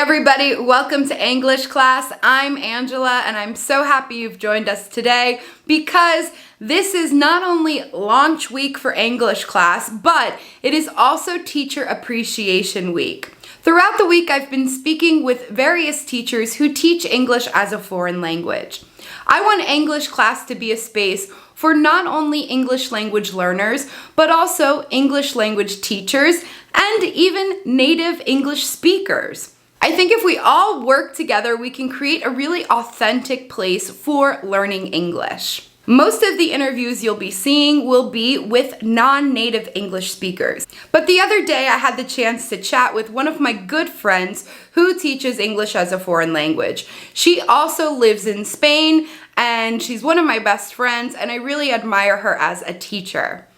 everybody, welcome to English Class. I'm Angela and I'm so happy you've joined us today because this is not only launch week for English Class, but it is also Teacher Appreciation Week. Throughout the week, I've been speaking with various teachers who teach English as a foreign language. I want English Class to be a space for not only English language learners, but also English language teachers and even native English speakers. I think if we all work together, we can create a really authentic place for learning English. Most of the interviews you'll be seeing will be with non-native English speakers. But the other day I had the chance to chat with one of my good friends who teaches English as a foreign language. She also lives in Spain and she's one of my best friends and I really admire her as a teacher.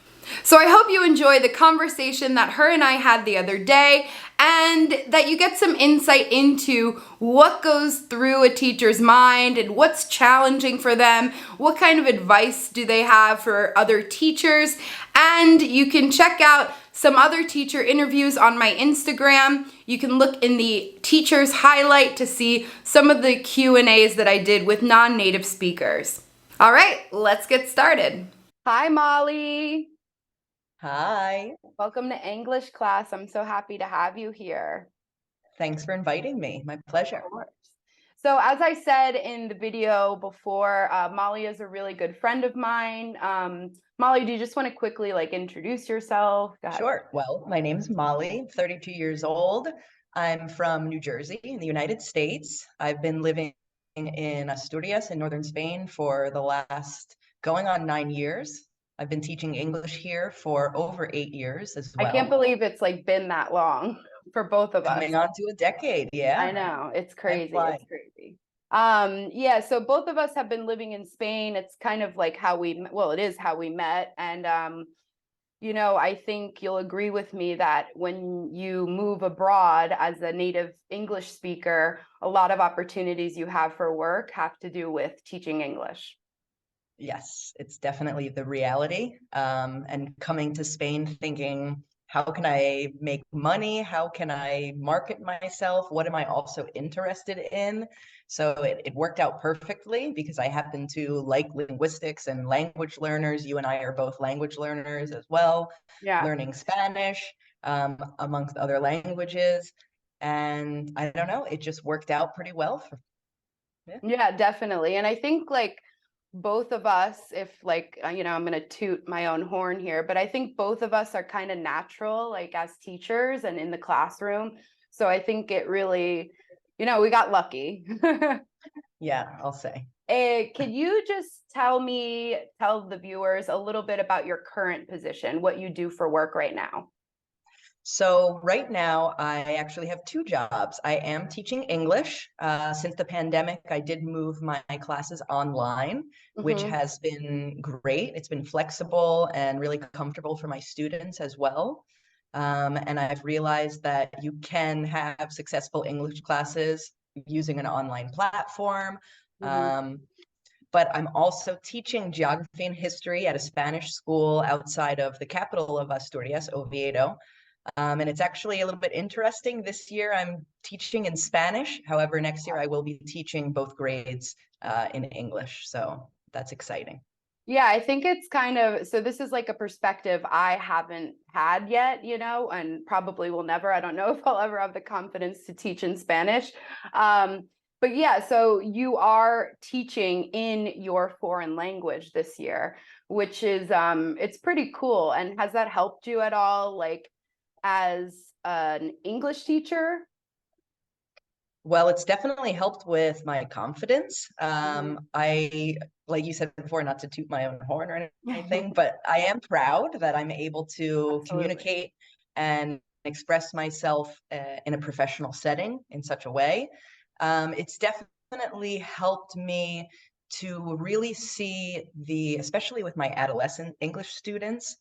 So I hope you enjoy the conversation that her and I had the other day and that you get some insight into what goes through a teacher's mind and what's challenging for them, what kind of advice do they have for other teachers, and you can check out some other teacher interviews on my Instagram. You can look in the teacher's highlight to see some of the Q&As that I did with non-native speakers. All right, let's get started. Hi, Molly. Hi. Welcome to English Class. I'm so happy to have you here. Thanks for inviting me. My pleasure. Of course. So as I said in the video before, Molly is a really good friend of mine. Molly, do you just want to quickly introduce yourself? Sure. Well, my name's Mollie, 32 years old. I'm from New Jersey in the United States. I've been living in Asturias in northern Spain for the last going on 9 years. I've been teaching English here for over 8 years as well. I can't believe it's been that long for both of us. Coming on to a decade, yeah. I know, it's crazy. It's crazy. Yeah, so both of us have been living in Spain. It's kind of like it is how we met. And I think you'll agree with me that when you move abroad as a native English speaker, a lot of opportunities you have for work have to do with teaching English. Yes, it's definitely the reality. And coming to Spain thinking, how can I make money? How can I market myself? What am I also interested in? So it worked out perfectly because I happen to like linguistics and language learners. You and I are both language learners as well, learning Spanish, amongst other languages. And I don't know, it just worked out pretty well. Yeah, definitely. And I think both of us, if I'm going to toot my own horn here, but I think both of us are kind of natural, as teachers and in the classroom. So I think it really, we got lucky. Yeah, I'll say. Can you just tell the viewers a little bit about your current position, what you do for work right now? So right now, I actually have two jobs. I am teaching English. Since the pandemic, I did move my classes online, which has been great. It's been flexible and really comfortable for my students as well. And I've realized that you can have successful English classes using an online platform. But I'm also teaching geography and history at a Spanish school outside of the capital of Asturias, Oviedo. And it's actually a little bit interesting. This year I'm teaching in Spanish. However, next year I will be teaching both grades in English. So that's exciting. Yeah, I think it's so this is a perspective I haven't had yet, and probably will never. I don't know if I'll ever have the confidence to teach in Spanish. But yeah, so you are teaching in your foreign language this year, which is it's pretty cool. And has that helped you at all, as an English teacher? Well, it's definitely helped with my confidence. I, like you said before, not to toot my own horn or anything, but I am proud that I'm able to communicate and express myself in a professional setting in such a way. It's definitely helped me to really see especially with my adolescent English students,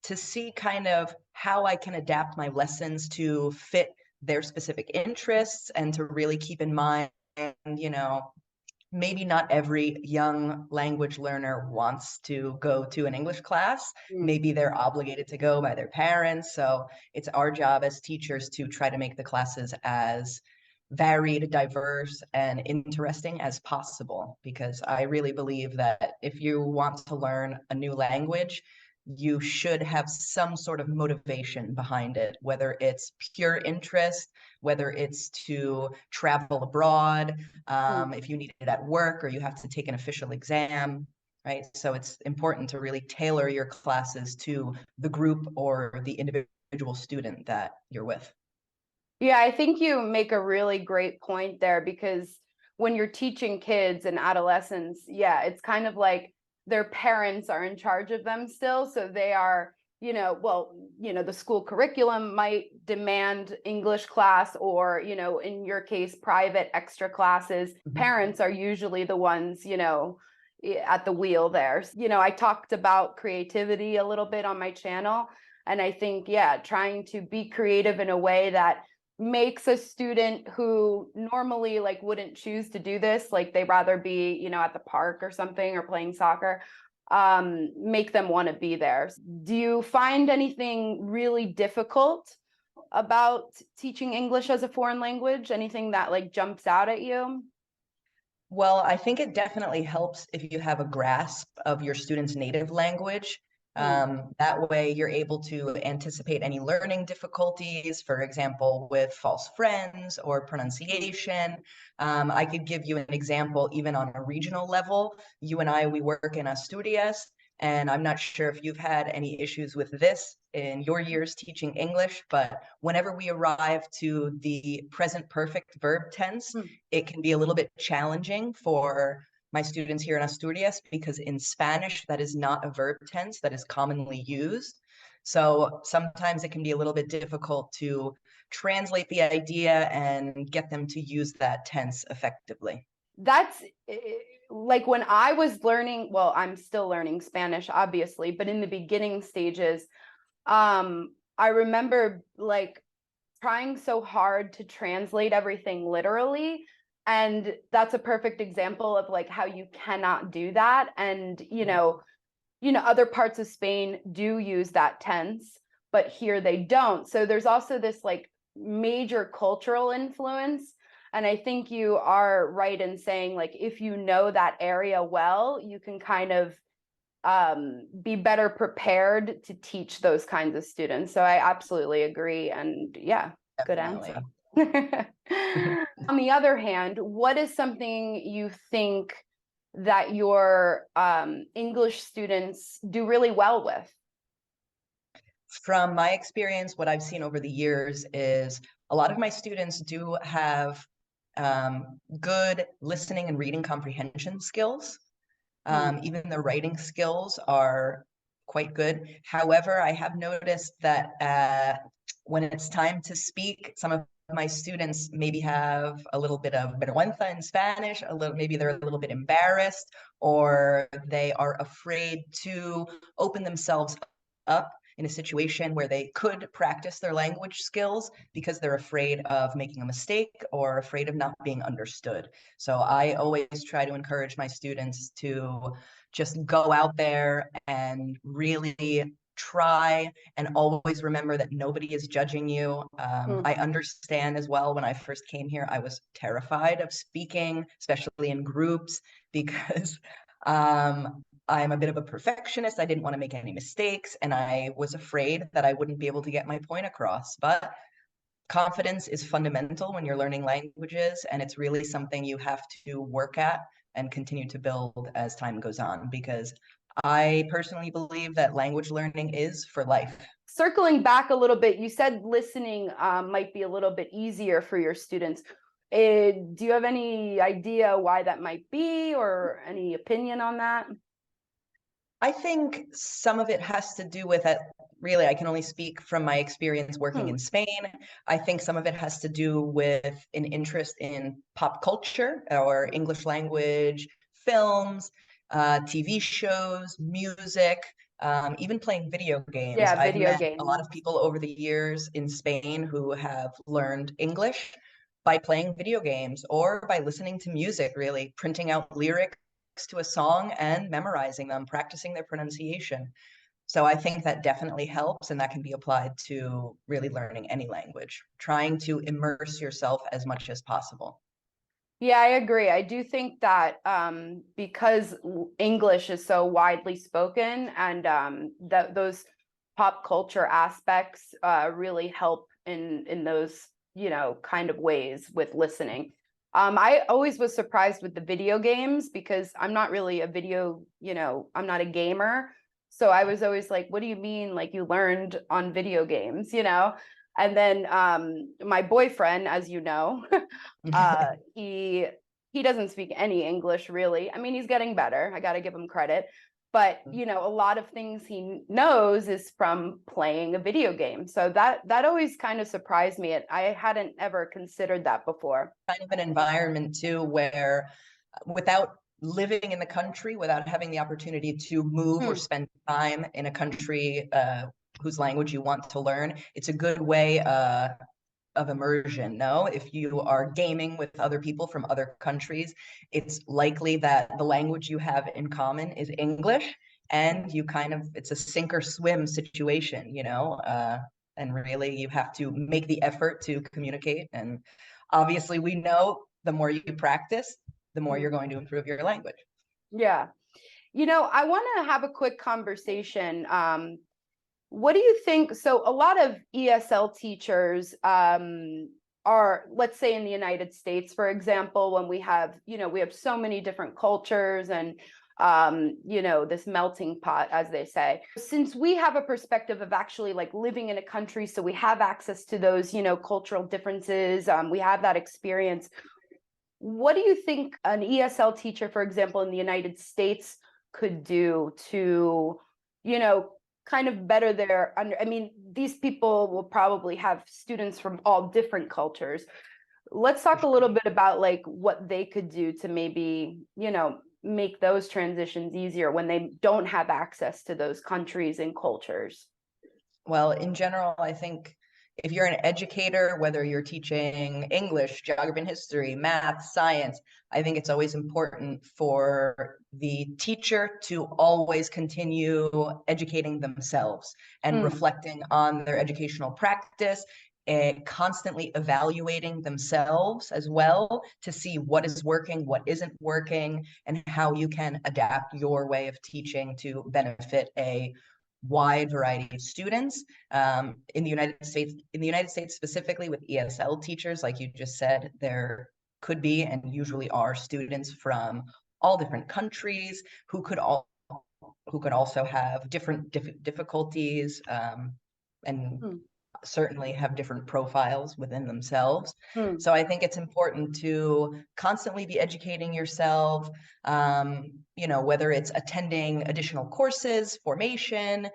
to see kind of how I can adapt my lessons to fit their specific interests and to really keep in mind, maybe not every young language learner wants to go to an English class. Maybe they're obligated to go by their parents. So it's our job as teachers to try to make the classes as varied, diverse, and interesting as possible. Because I really believe that if you want to learn a new language, you should have some sort of motivation behind it, whether it's pure interest, whether it's to travel abroad, if you need it at work or you have to take an official exam, right? So it's important to really tailor your classes to the group or the individual student that you're with. Yeah, I think you make a really great point there, because when you're teaching kids and adolescents, yeah, it's kind of like their parents are in charge of them still. So they are, the school curriculum might demand English class, or, in your case, private extra classes. Parents are usually the ones, at the wheel there. I talked about creativity a little bit on my channel. And I think, yeah, trying to be creative in a way that makes a student who normally like wouldn't choose to do this, like they rather be, at the park or something or playing soccer, make them want to be there. Do you find anything really difficult about teaching English as a foreign language? Anything that like jumps out at you? Well, I think it definitely helps if you have a grasp of your student's native language. That way, you're able to anticipate any learning difficulties, for example, with false friends or pronunciation. I could give you an example even on a regional level. You and I, we work in Asturias, and I'm not sure if you've had any issues with this in your years teaching English, but whenever we arrive to the present perfect verb tense, it can be a little bit challenging for my students here in Asturias, because in Spanish, that is not a verb tense that is commonly used. So sometimes it can be a little bit difficult to translate the idea and get them to use that tense effectively. That's like when I was learning, well, I'm still learning Spanish, obviously, but in the beginning stages, I remember like trying so hard to translate everything literally. And that's a perfect example of like how you cannot do that. And, other parts of Spain do use that tense, but here they don't. So there's also this like major cultural influence. And I think you are right in saying like if you know that area well, you can kind of be better prepared to teach those kinds of students. So I absolutely agree. And yeah, Definitely. good answer. On the other hand, what is something you think that your English students do really well with? From my experience, what I've seen over the years is a lot of my students do have good listening and reading comprehension skills. Even the writing skills are quite good. However, I have noticed that when it's time to speak, some of my students maybe have a little bit of vergüenza in Spanish, maybe they're a little bit embarrassed, or they are afraid to open themselves up in a situation where they could practice their language skills because they're afraid of making a mistake or afraid of not being understood. So I always try to encourage my students to just go out there and really try, and always remember that nobody is judging you. I understand as well, when I first came here, I was terrified of speaking, especially in groups, because I'm a bit of a perfectionist. I didn't want to make any mistakes, and I was afraid that I wouldn't be able to get my point across. But confidence is fundamental when you're learning languages, and it's really something you have to work at and continue to build as time goes on, because I personally believe that language learning is for life. Circling back a little bit, you said listening might be a little bit easier for your students. Do you have any idea why that might be, or any opinion on that? I think some of it has to do with it. Really, I can only speak from my experience working in Spain. I think some of it has to do with an interest in pop culture or English language films, TV shows, music, even playing video games. Yeah, I've video met a games. lot of people over the years in Spain who have learned English by playing video games or by listening to music, really printing out lyrics to a song and memorizing them, practicing their pronunciation. So I think that definitely helps, and that can be applied to really learning any language, trying to immerse yourself as much as possible. Yeah, I agree. I do think that because English is so widely spoken, and that those pop culture aspects really help in those, you know, kind of ways with listening. I always was surprised with the video games because I'm not really a video, you know, I'm not a gamer. So I was always like, what do you mean like you learned on video games, you know? And then my boyfriend, as you know, he doesn't speak any English really. I mean, he's getting better. I got to give him credit. But, you know, a lot of things he knows is from playing a video game. So that always kind of surprised me. I hadn't ever considered that before. Kind of an environment too where without living in the country, without having the opportunity to move or spend time in a country whose language you want to learn, it's a good way of immersion. No, if you are gaming with other people from other countries, it's likely that the language you have in common is English, and you kind of, it's a sink or swim situation, you know, and really you have to make the effort to communicate. And obviously we know the more you practice, the more you're going to improve your language. Yeah. You know, I want to have a quick conversation. What do you think? So a lot of ESL teachers are, let's say in the United States, for example, when we have, you know, we have so many different cultures and, you know, this melting pot, as they say. Since we have a perspective of actually like living in a country, so we have access to those, you know, cultural differences, we have that experience. What do you think an ESL teacher, for example, in the United States could do to, you know, kind of better their I mean, these people will probably have students from all different cultures. Let's talk a little bit about like what they could do to maybe, you know, make those transitions easier when they don't have access to those countries and cultures. Well, in general, I think if you're an educator, whether you're teaching English, geography and history, math, science, I think it's always important for the teacher to always continue educating themselves and reflecting on their educational practice and constantly evaluating themselves as well to see what is working, what isn't working, and how you can adapt your way of teaching to benefit a wide variety of students. In the United States specifically with ESL teachers, like you just said, there could be and usually are students from all different countries who could also have different difficulties and certainly have different profiles within themselves. So I think it's important to constantly be educating yourself, you know, whether it's attending additional courses, formation,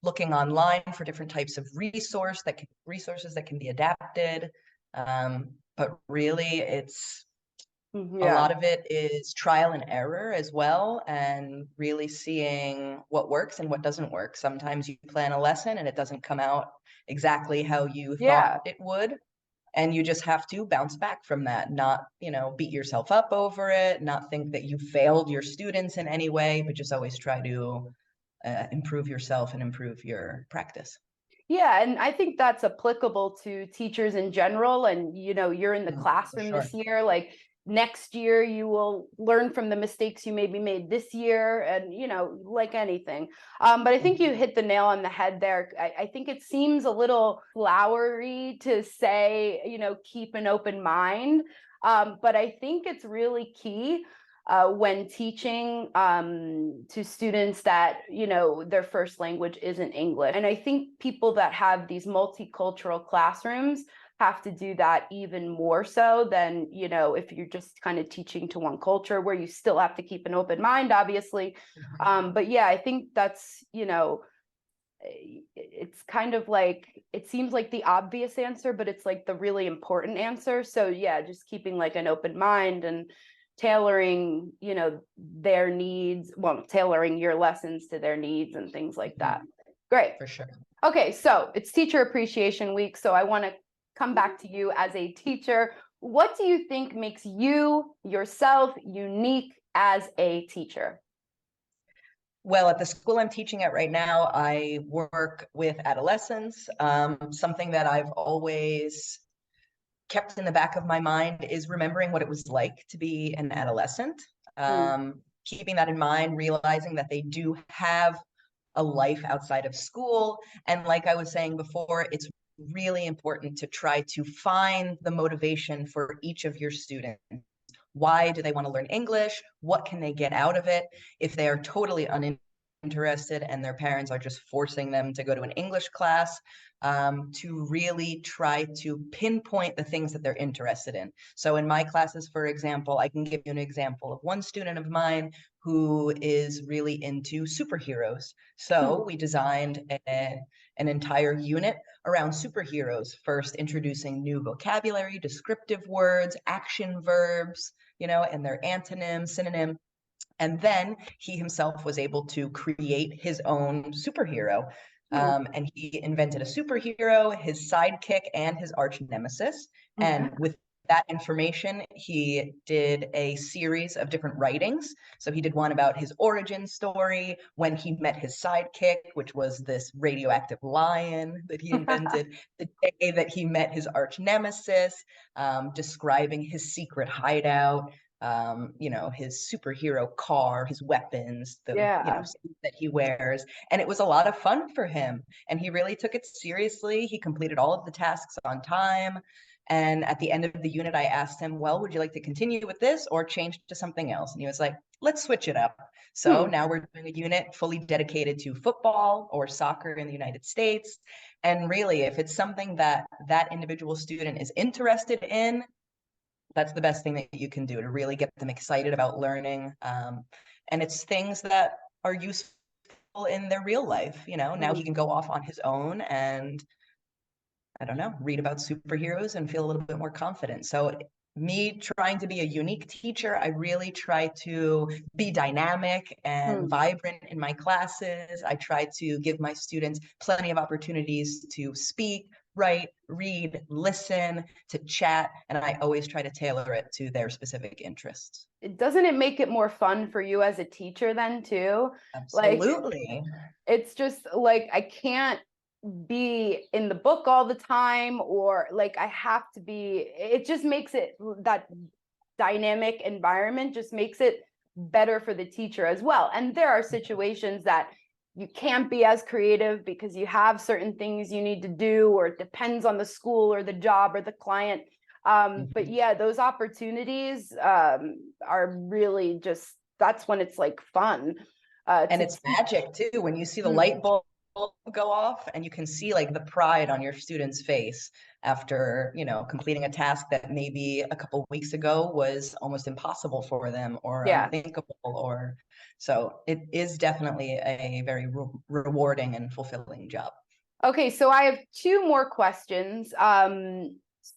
looking online for different types of resources that can be adapted. But really it's a lot of it is trial and error as well, and really seeing what works and what doesn't work. Sometimes you plan a lesson and it doesn't come out exactly how you thought it would, and you just have to bounce back from that, not, you know, beat yourself up over it, not think that you failed your students in any way, but just always try to improve yourself and improve your practice. Yeah, and I think that's applicable to teachers in general. And, you know, you're in the For classroom sure. this year, like next year you will learn from the mistakes you maybe made this year, and, you know, like anything. But I think you hit the nail on the head there. I think it seems a little flowery to say, you know, keep an open mind. But I think it's really key when teaching to students that, you know, their first language isn't English. And I think people that have these multicultural classrooms have to do that even more so than, you know, if you're just kind of teaching to one culture where you still have to keep an open mind, obviously. But yeah, I think that's, you know, it's kind of like, it seems like the obvious answer, but it's like the really important answer. So yeah, just keeping like an open mind and tailoring, you know, their needs, well, tailoring your lessons to their needs and things like that. Great. For sure. Okay, so it's Teacher Appreciation Week, so I want to come back to you as a teacher. What do you think makes you yourself unique as a teacher? Well, at the school I'm teaching at right now, I work with adolescents. Something that I've always kept in the back of my mind is remembering what it was like to be an adolescent. Mm, Keeping that in mind, realizing that they do have a life outside of school. And like I was saying before, it's really important to try to find the motivation for each of your students. Why do they want to learn English? What can they get out of it? If they are totally uninterested and their parents are just forcing them to go to an English class, to really try to pinpoint the things that they're interested in. So in my classes, for example, I can give you an example of one student of mine who is really into superheroes. So mm, we designed an entire unit around superheroes, first introducing new vocabulary, descriptive words, action verbs, and their antonym, synonym. And then he himself was able to create his own superhero. mm, And he invented a superhero, his sidekick, and his arch nemesis. okay. And with that information, he did a series of different writings. So he did one about his origin story, when he met his sidekick, which was this radioactive lion that he invented, the day that he met his arch nemesis, describing his secret hideout, his superhero car, his weapons, the, Yeah. suit that he wears. And it was a lot of fun for him. And he really took it seriously. He completed all of the tasks on time. And at the end of the unit, I asked him, well, would you like to continue with this or change to something else? And he was like, let's switch it up. So Hmm. now we're doing a unit fully dedicated to football or soccer in the United States. And really, if it's something that that individual student is interested in, that's the best thing that you can do to really get them excited about learning. And it's things that are useful in their real life. Now he Mhm. can go off on his own and, I don't know, read about superheroes and feel a little bit more confident. So me trying to be a unique teacher, I really try to be dynamic and Hmm. vibrant in my classes. I try to give my students plenty of opportunities to speak, write, read, listen, to chat, and I always try to tailor it to their specific interests. Doesn't it make it more fun for you as a teacher then too? Like, Absolutely. it's just like I can't be in the book all the time, or like I have to be, it just makes it, that dynamic environment just makes it better for the teacher as well. And there are situations that you can't be as creative because you have certain things you need to do, or it depends on the school or the job or the client. But Mhm. yeah, those opportunities are really just, that's when it's like fun And to it's teach. magic too when you see the Mm, light bulb go off and you can see like the pride on your student's face after, completing a task that maybe a couple weeks ago was almost impossible for them or yeah. unthinkable. Or so it is definitely a very rewarding and fulfilling job. Okay, so I have two more questions.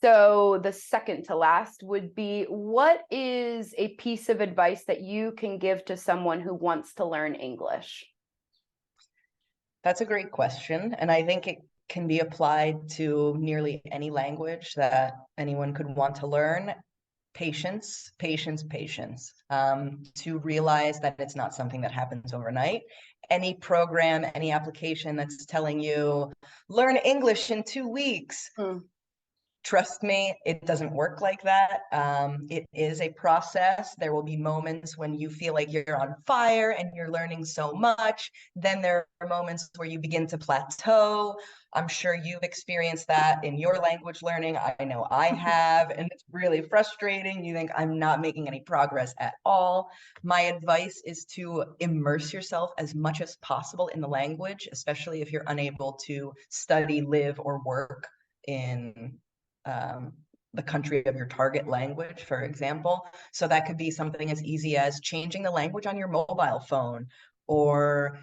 So the second to last would be, what is a piece of advice that you can give to someone who wants to learn English? That's a great question. And I think it can be applied to nearly any language that anyone could want to learn. Patience, patience, patience, to realize that it's not something that happens overnight. Any program, any application that's telling you, learn English in 2 weeks, Hmm. trust me, it doesn't work like that. It is a process. There will be moments when you feel like you're on fire and you're learning so much. Then there are moments where you begin to plateau. I'm sure you've experienced that in your language learning. I know I have, and it's really frustrating. You think, I'm not making any progress at all. My advice is to immerse yourself as much as possible in the language, especially if you're unable to study, live, or work in um, the country of your target language, for example. So that could be something as easy as changing the language on your mobile phone, or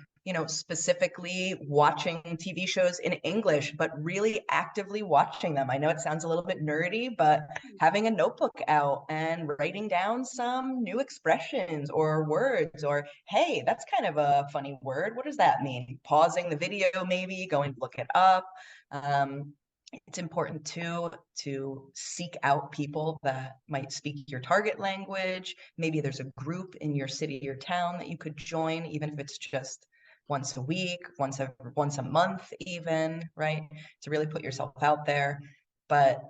specifically watching TV shows in English, but really actively watching them. I know it sounds a little bit nerdy, but having a notebook out and writing down some new expressions or words, or, hey, that's kind of a funny word. What does that mean? Pausing the video, maybe going to look it up. It's important too to seek out people that might speak your target language. Maybe there's a group in your city or town that you could join, even if it's just once a week, once a month even, right? To really put yourself out there. But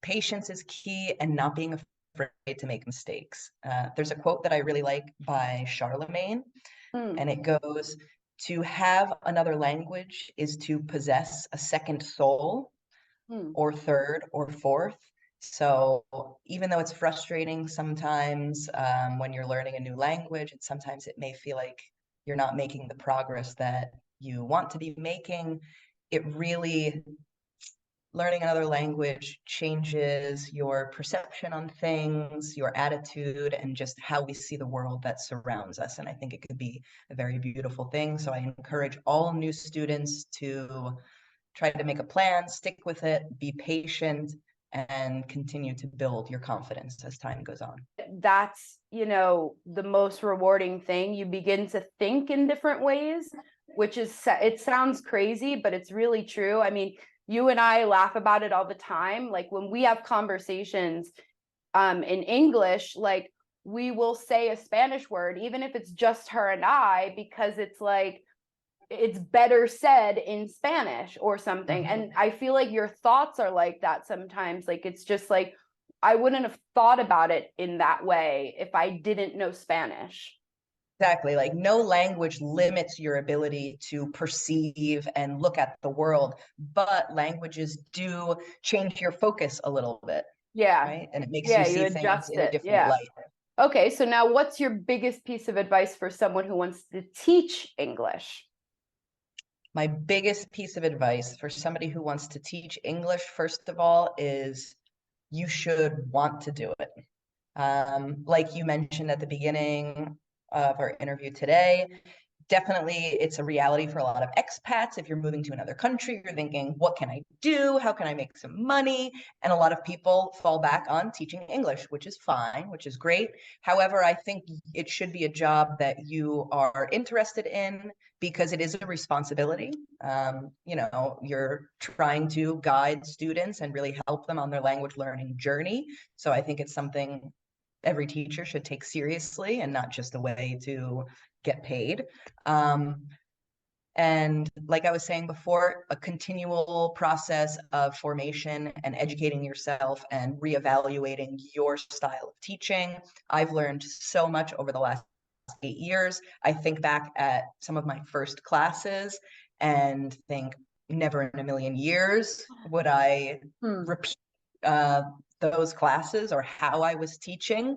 patience is key, and not being afraid to make mistakes. There's a quote that I really like by Charlemagne, Hmm. and it goes, "To have another language is to possess a second soul, Hmm. or third or fourth." So even though it's frustrating sometimes when you're learning a new language, and sometimes it may feel like you're not making the progress that you want to be making, it really, learning another language changes your perception on things, your attitude, and just how we see the world that surrounds us. And I think it could be a very beautiful thing. So I encourage all new students to try to make a plan, stick with it, be patient, and continue to build your confidence as time goes on. That's, the most rewarding thing. You begin to think in different ways, which is, it sounds crazy, but it's really true. I mean, you and I laugh about it all the time. Like when we have conversations in English, like we will say a Spanish word, even if it's just her and I, because it's like, it's better said in Spanish or something. Mhm. And I feel like your thoughts are like that sometimes. Like it's just like, I wouldn't have thought about it in that way if I didn't know Spanish. Exactly. Like no language limits your ability to perceive and look at the world, but languages do change your focus a little bit, Yeah. right? And it makes you Yeah, you see things adjust in a it. different Yeah. light. Okay, so now what's your biggest piece of advice for someone who wants to teach English? My biggest piece of advice for somebody who wants to teach English, first of all, is you should want to do it. Like you mentioned at the beginning of our interview today, definitely it's a reality for a lot of expats. If you're moving to another country, you're thinking, what can I do? How can I make some money? And a lot of people fall back on teaching English, which is fine, which is great. However, I think it should be a job that you are interested in, because it is a responsibility. You're trying to guide students and really help them on their language learning journey. So I think it's something every teacher should take seriously, and not just a way to get paid. Um, and like I was saying before, a continual process of formation and educating yourself and reevaluating your style of teaching. I've learned so much over the last 8 years. I think back at some of my first classes and think, never in a million years would I Hmm. repeat uh, those classes or how I was teaching.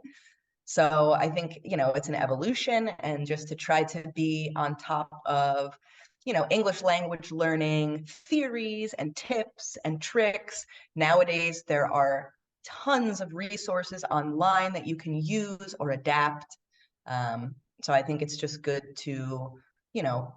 So I think, it's an evolution, and just to try to be on top of, English language learning theories and tips and tricks. Nowadays, there are tons of resources online that you can use or adapt. So I think it's just good to, you know,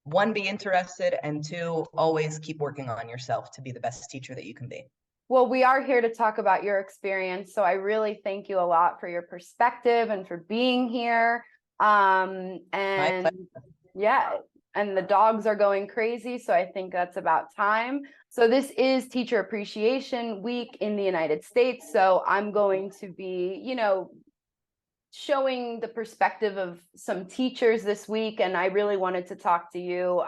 one, be interested, and two, always keep working on yourself to be the best teacher that you can be. Well, we are here to talk about your experience. So I really thank you a lot for your perspective and for being here. My And pleasure. yeah, and the dogs are going crazy. So I think that's about time. So this is Teacher Appreciation Week in the United States. So I'm going to be, showing the perspective of some teachers this week. And I really wanted to talk to you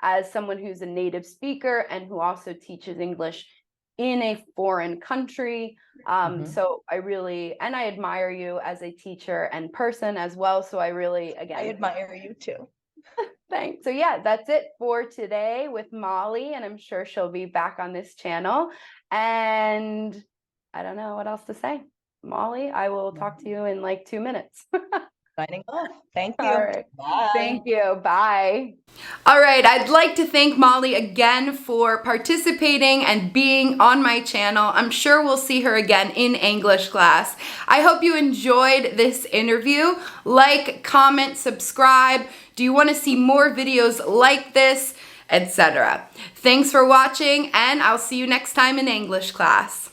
as someone who's a native speaker and who also teaches English in a foreign country. Mhm. So I admire you as a teacher and person as well. So I really, I again, admire you too. thanks. So yeah, that's it for today with Molly, and I'm sure she'll be back on this channel. And I don't know what else to say. Molly, I will talk to you in like 2 minutes. Signing off. Thank All you. right. Bye. Thank you. Bye. All right, I'd like to thank Molly again for participating and being on my channel. I'm sure we'll see her again in English class. I hope you enjoyed this interview. Like, comment, subscribe. Do you want to see more videos like this, etc.? Thanks for watching, and I'll see you next time in English class.